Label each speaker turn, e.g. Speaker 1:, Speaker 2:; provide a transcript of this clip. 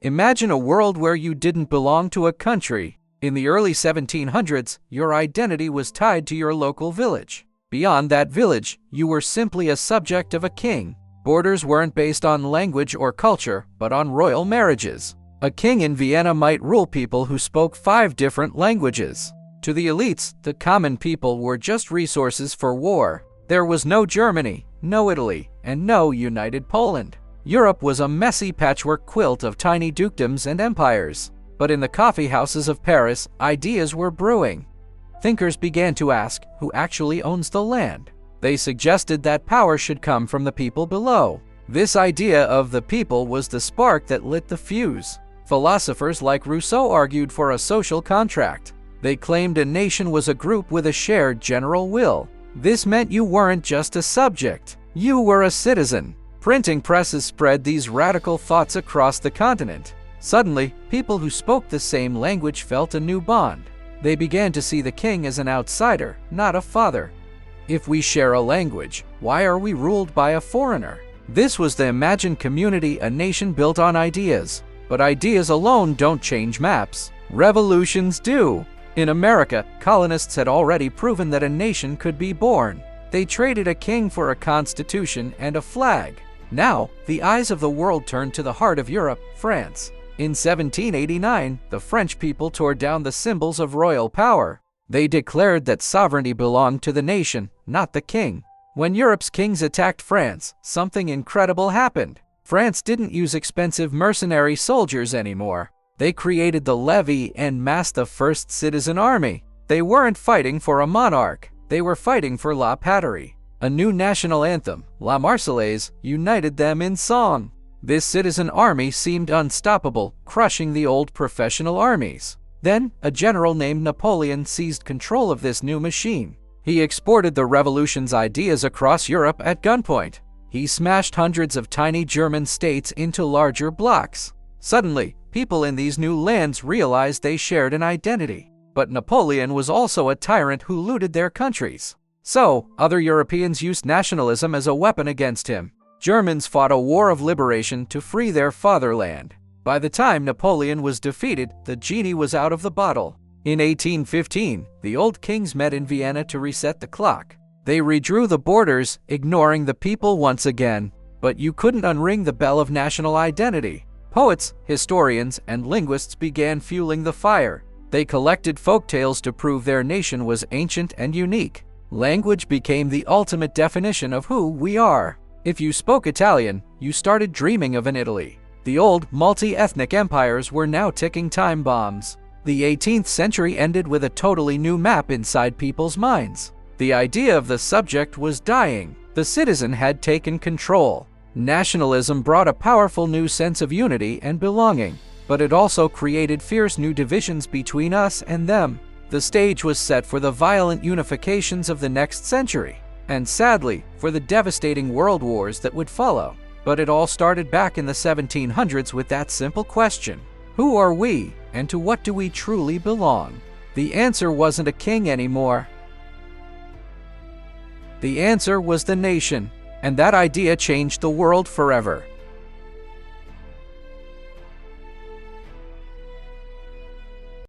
Speaker 1: Imagine a world where you didn't belong to a country. In the early 1700s, your identity was tied to your local village. Beyond that village, you were simply a subject of a king. Borders weren't based on language or culture, but on royal marriages. A king in Vienna might rule people who spoke 5 different languages. To the elites, the common people were just resources for war. There was no Germany, no Italy, and no united Poland. Europe was a messy patchwork quilt of tiny dukedoms and empires. But in the coffee houses of Paris, ideas were brewing. Thinkers began to ask, who actually owns the land? They suggested that power should come from the people below. This idea of the people was the spark that lit the fuse. Philosophers like Rousseau argued for a social contract. They claimed a nation was a group with a shared general will. This meant you weren't just a subject, you were a citizen. Printing presses spread these radical thoughts across the continent. Suddenly, people who spoke the same language felt a new bond. They began to see the king as an outsider, not a father. If we share a language, why are we ruled by a foreigner? This was the imagined community, a nation built on ideas. But ideas alone don't change maps. Revolutions do. In America, colonists had already proven that a nation could be born. They traded a king for a constitution and a flag. Now, the eyes of the world turned to the heart of Europe, France. In 1789, the French people tore down the symbols of royal power. They declared that sovereignty belonged to the nation, not the king. When Europe's kings attacked France, something incredible happened. France didn't use expensive mercenary soldiers anymore. They created the levy and massed the first citizen army. They weren't fighting for a monarch. They were fighting for La Patrie. A new national anthem, La Marseillaise, united them in song. This citizen army seemed unstoppable, crushing the old professional armies. Then, a general named Napoleon seized control of this new machine. He exported the revolution's ideas across Europe at gunpoint. He smashed hundreds of tiny German states into larger blocks. Suddenly, people in these new lands realized they shared an identity. But Napoleon was also a tyrant who looted their countries. So, other Europeans used nationalism as a weapon against him. Germans fought a war of liberation to free their fatherland. By the time Napoleon was defeated, the genie was out of the bottle. In 1815, the old kings met in Vienna to reset the clock. They redrew the borders, ignoring the people once again. But you couldn't unring the bell of national identity. Poets, historians, and linguists began fueling the fire. They collected folktales to prove their nation was ancient and unique. Language became the ultimate definition of who we are. If you spoke Italian, you started dreaming of an Italy. The old, multi-ethnic empires were now ticking time bombs. The 18th century ended with a totally new map inside people's minds. The idea of the subject was dying. The citizen had taken control. Nationalism brought a powerful new sense of unity and belonging, but it also created fierce new divisions between us and them. The stage was set for the violent unifications of the next century, and sadly, for the devastating world wars that would follow. But it all started back in the 1700s with that simple question: who are we, and to what do we truly belong? The answer wasn't a king anymore. The answer was the nation, and that idea changed the world forever.